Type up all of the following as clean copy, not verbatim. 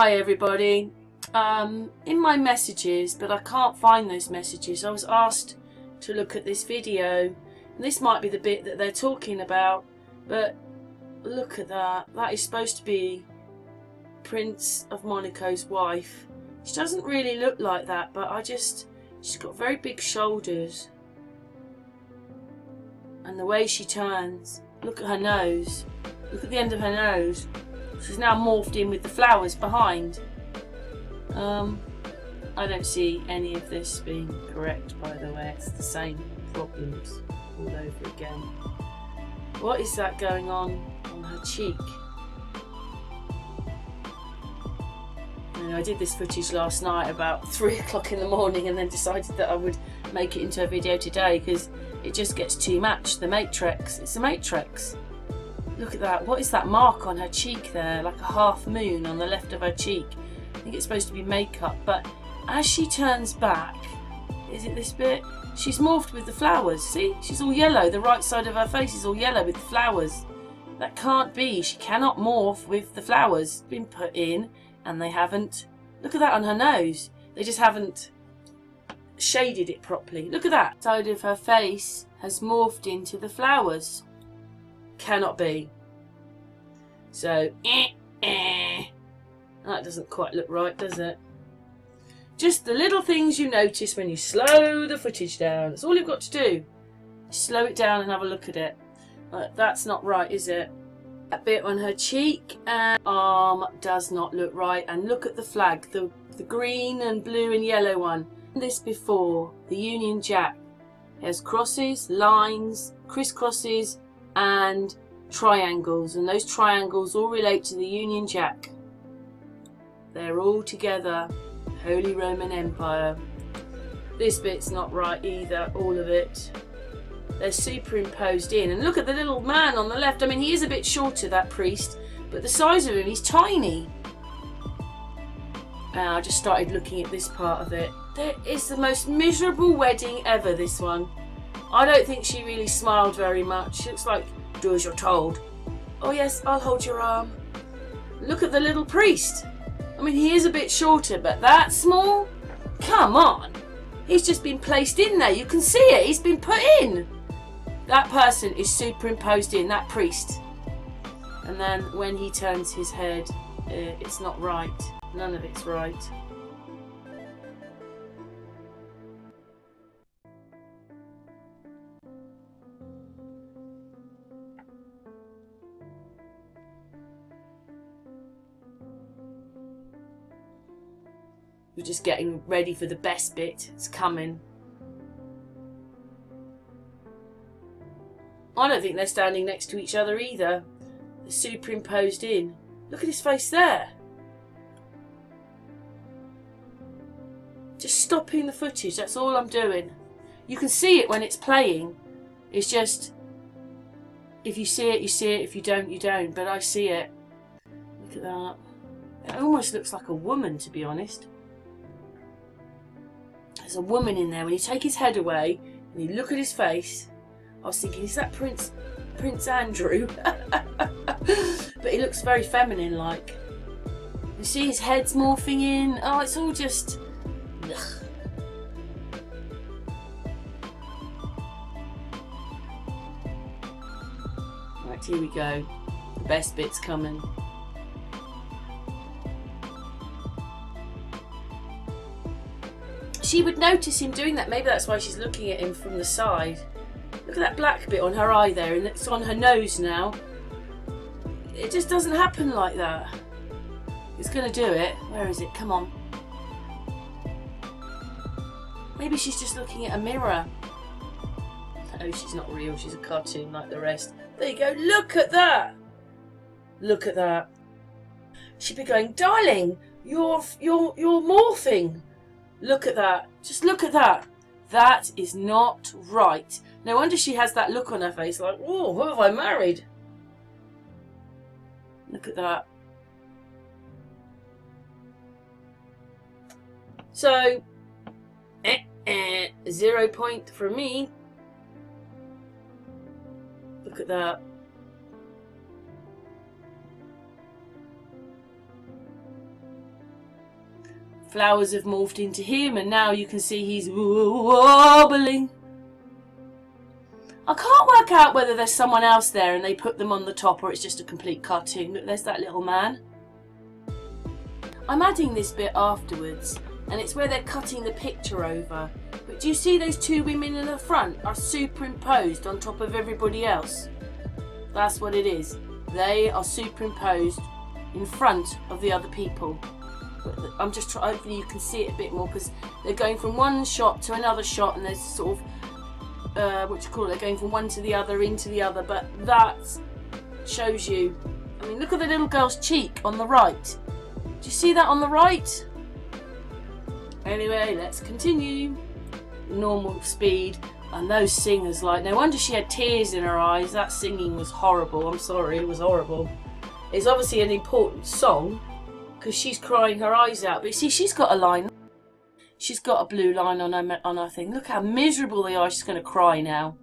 Hi everybody. In my messages, but I can't find those messages, I was asked to look at this video, and this might be the bit that they're talking about, but look at that. That is supposed to be Prince of Monaco's wife. She doesn't really look like that, but she's got very big shoulders, and the way she turns, look at her nose, look at the end of her nose. She's now morphed in with the flowers behind. I don't see any of this being correct, by the way. It's the same problems all over again. What is that going on her cheek? I did this footage last night about 3 o'clock in the morning and then decided that I would make it into a video today because it just gets too much. The Matrix. It's the Matrix. Look at that. What is that mark on her cheek there? Like a half moon on the left of her cheek. I think it's supposed to be makeup, but as she turns back, is it this bit? She's morphed with the flowers. See? She's all yellow. The right side of her face is all yellow with the flowers. That can't be. She cannot morph with the flowers. Been put in and they haven't. Look at that on her nose. They just haven't shaded it properly. Look at that. Side of her face has morphed into the flowers. Cannot be. So, that doesn't quite look right, does it? Just the little things you notice when you slow the footage down. That's all you've got to do. Slow it down and have a look at it. But that's not right, is it? That bit on her cheek and arm does not look right. And look at the flag, the green and blue and yellow one. This before, the Union Jack. It has crosses, lines, crisscrosses, and triangles, and those triangles all relate to the Union Jack. They're all together. Holy Roman Empire. This bit's not right either, all of it. They're superimposed in, and look at the little man on the left. I mean, he is a bit shorter, that priest, but the size of him, he's tiny. And I just started looking at this part of it. It's the most miserable wedding ever, this one. I don't think she really smiled very much. She looks like, do as you're told. Oh yes, I'll hold your arm. Look at the little priest. I mean, he is a bit shorter, but that small? Come on. He's just been placed in there. You can see it. He's been put in. That person is superimposed in, that priest. And then when he turns his head, it's not right. None of it's right. We're just getting ready for the best bit. It's coming. I don't think they're standing next to each other either. They're superimposed in. Look at his face there. Just stopping the footage, that's all I'm doing. You can see it when it's playing. It's just, if you see it, you see it. If you don't, you don't. But I see it. Look at that. It almost looks like a woman, to be honest. There's a woman in there. When you take his head away and you look at his face, I was thinking, is that Prince Andrew? But he looks very feminine like. You see his head's morphing in. Oh, it's all just... Ugh. Right, here we go. The best bit's coming. She would notice him doing that. Maybe that's why she's looking at him from the side. Look at that black bit on her eye there, and it's on her nose now. It just doesn't happen like that. It's going to do it. Where is it? Come on. Maybe she's just looking at a mirror. Oh, she's not real. She's a cartoon like the rest. There you go. Look at that. Look at that. She'd be going, darling, you're morphing. Look at that. Just look at that. That is not right. No wonder she has that look on her face like, oh, who have I married? Look at that. So, 0 point for me. Look at that. Flowers have morphed into him, and now you can see he's wobbling. I can't work out whether there's someone else there and they put them on the top, or it's just a complete cartoon. Look, there's that little man. I'm adding this bit afterwards, and it's where they're cutting the picture over. But do you see those two women in the front are superimposed on top of everybody else? That's what it is. They are superimposed in front of the other people. I'm just trying, hopefully you can see it a bit more, because they're going from one shot to another shot, and there's sort of what you call it, they're going from one to the other, into the other, but that shows you. I mean, look at the little girl's cheek on the right. Do you see that on the right? Anyway, let's continue. Normal speed. And those singers, like, no wonder she had tears in her eyes. That singing was horrible. I'm sorry, it was horrible. It's obviously an important song, because she's crying her eyes out. But you see, she's got a line. She's got a blue line on her thing. Look how miserable they are. She's going to cry now.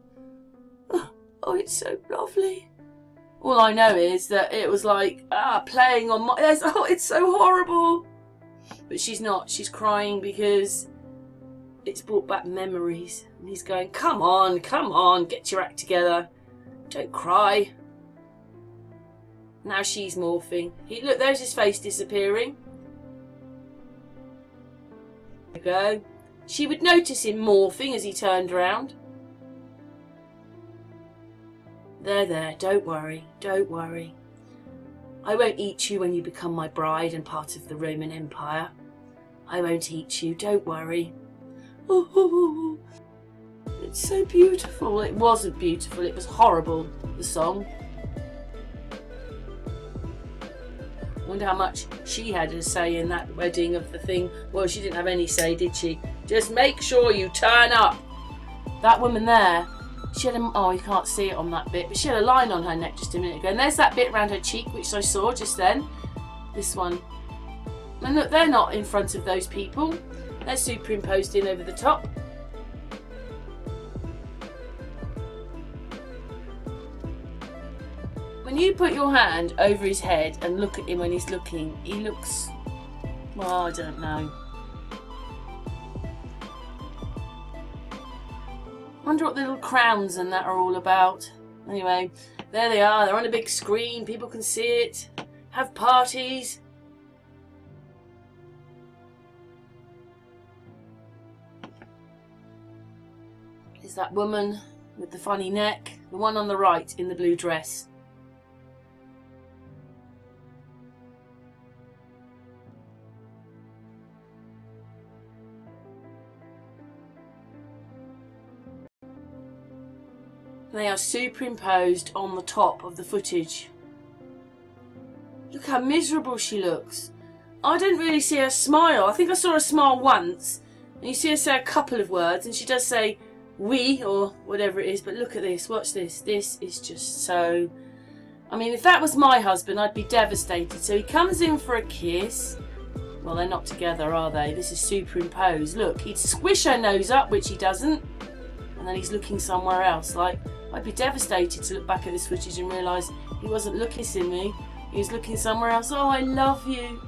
Oh, it's so lovely. All I know is that it was like, playing on my... Oh, it's so horrible. But she's not. She's crying because it's brought back memories. And he's going, come on, get your act together. Don't cry. Now she's morphing. Look, there's his face disappearing. There you go. She would notice him morphing as he turned around. There, don't worry, don't worry. I won't eat you when you become my bride and part of the Roman Empire. I won't eat you, don't worry. Oh, it's so beautiful. It wasn't beautiful, it was horrible, the song. I wonder how much she had to say in that wedding of the thing. Well, she didn't have any say, did she? Just make sure you turn up. That woman there, she had a... Oh, you can't see it on that bit, but she had a line on her neck just a minute ago. And there's that bit around her cheek, which I saw just then. This one. And look, they're not in front of those people. They're superimposed in over the top. When you put your hand over his head and look at him when he's looking, he looks, well, I don't know. Wonder what the little crowns and that are all about. Anyway, there they are. They're on a big screen. People can see it. Have parties. There's that woman with the funny neck. The one on the right in the blue dress. They are superimposed on the top of the footage. Look how miserable she looks. I didn't really see her smile. I think I saw her smile once. And you see her say a couple of words. And she does say, we, or whatever it is. But look at this. Watch this. This is just so... I mean, if that was my husband, I'd be devastated. So he comes in for a kiss. Well, they're not together, are they? This is superimposed. Look, he'd squish her nose up, which he doesn't. And then he's looking somewhere else. Like, I'd be devastated to look back at this footage and realise he wasn't looking at me. He was looking somewhere else. Oh, I love you.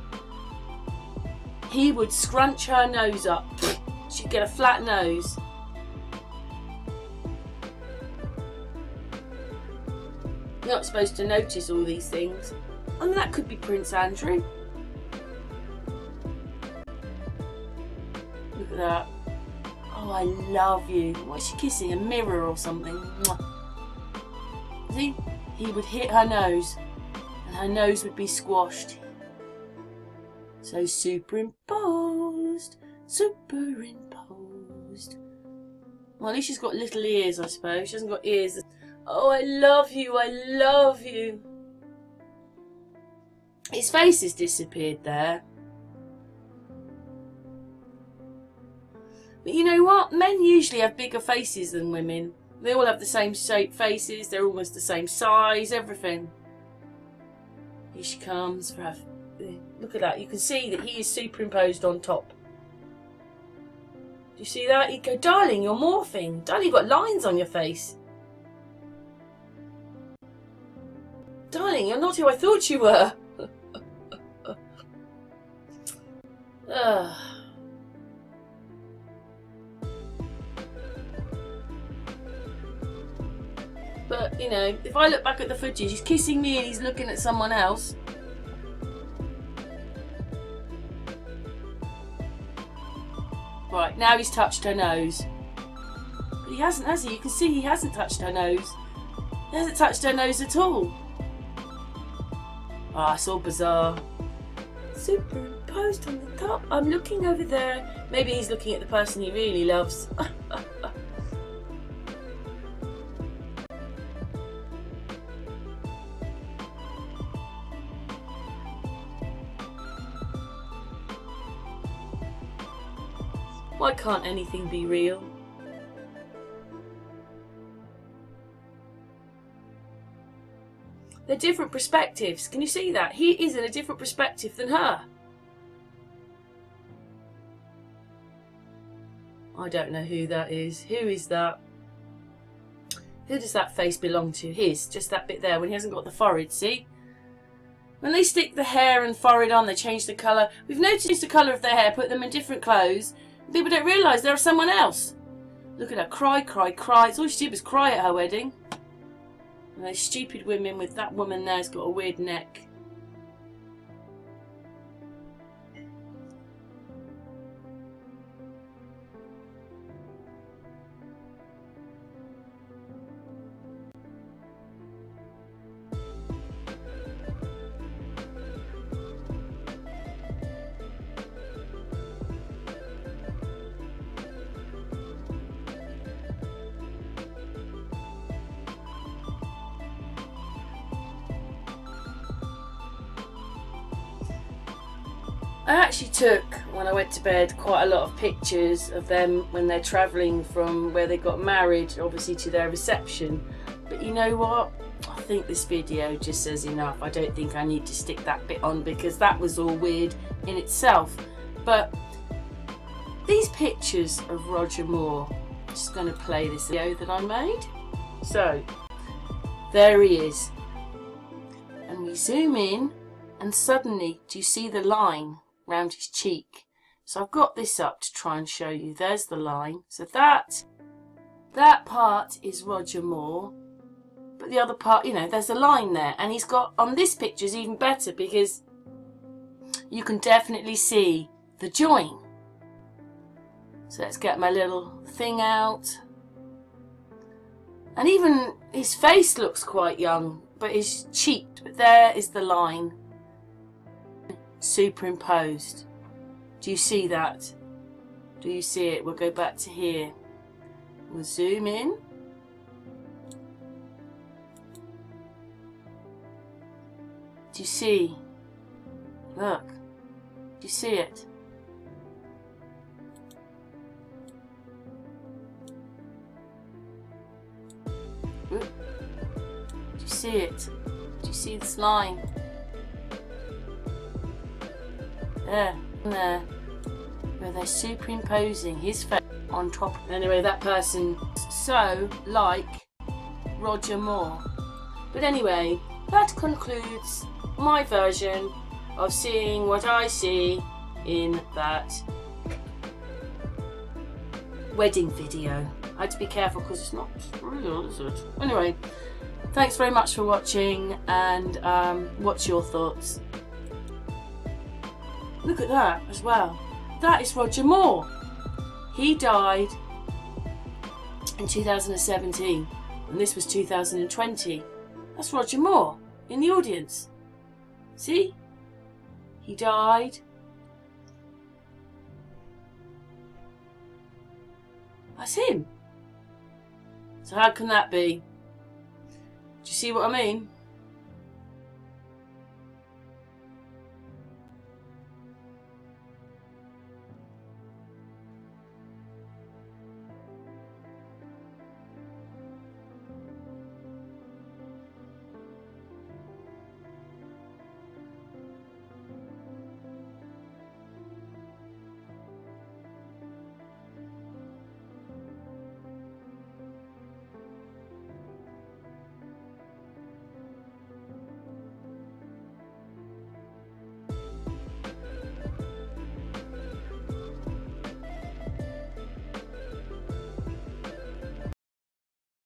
He would scrunch her nose up. She'd get a flat nose. You're not supposed to notice all these things. I mean, that could be Prince Andrew. Look at that. Oh, I love you. What is she kissing? A mirror or something? Mwah. See? He would hit her nose and her nose would be squashed. So superimposed. Superimposed. Well, at least she's got little ears, I suppose. She hasn't got ears. Oh, I love you. I love you. His face has disappeared there. But you know what? Men usually have bigger faces than women. They all have the same shape faces. They're almost the same size. Everything. Here she comes. Look at that. You can see that he is superimposed on top. Do you see that? He'd go, darling, you're morphing. Darling, you've got lines on your face. Darling, you're not who I thought you were. Ugh. But, you know, if I look back at the footage, he's kissing me and he's looking at someone else. Right, now he's touched her nose. But he hasn't, has he? You can see he hasn't touched her nose. He hasn't touched her nose at all. Ah, it's all bizarre. Superimposed on the top. I'm looking over there. Maybe he's looking at the person he really loves. Why can't anything be real? They're different perspectives. Can you see that? He is in a different perspective than her. I don't know who that is. Who is that? Who does that face belong to? His. Just that bit there when he hasn't got the forehead, see? When they stick the hair and forehead on, they change the colour. We've noticed the colour of their hair, put them in different clothes. People don't realise they're someone else. Look at her, cry, cry, cry. It's all she did was cry at her wedding. And those stupid women with that woman there's got a weird neck. I actually took, when I went to bed, quite a lot of pictures of them when they're travelling from where they got married, obviously, to their reception. But you know what? I think this video just says enough. I don't think I need to stick that bit on because that was all weird in itself. But these pictures of Roger Moore, I'm just going to play this video that I made. So, there he is. And we zoom in and suddenly, do you see the line round his cheek? So I've got this up to try and show you. There's the line. So that part is Roger Moore, but the other part, you know, there's a line there, and he's got, on this picture is even better because you can definitely see the join. So let's get my little thing out, and even his face looks quite young, but his cheek, but there is the line superimposed. Do you see that? Do you see it? We'll go back to here. We'll zoom in. Do you see? Look. Do you see it? Oop. Do you see it? Do you see this line? There, there, where they're superimposing his face on top. Anyway, that person so like Roger Moore. But anyway, that concludes my version of seeing what I see in that wedding video. I had to be careful because it's not real, is it? Anyway, thanks very much for watching, and what's your thoughts? Look at that as well. That is Roger Moore. He died in 2017 and this was 2020. That's Roger Moore in the audience. See? He died. That's him. So how can that be? Do you see what I mean?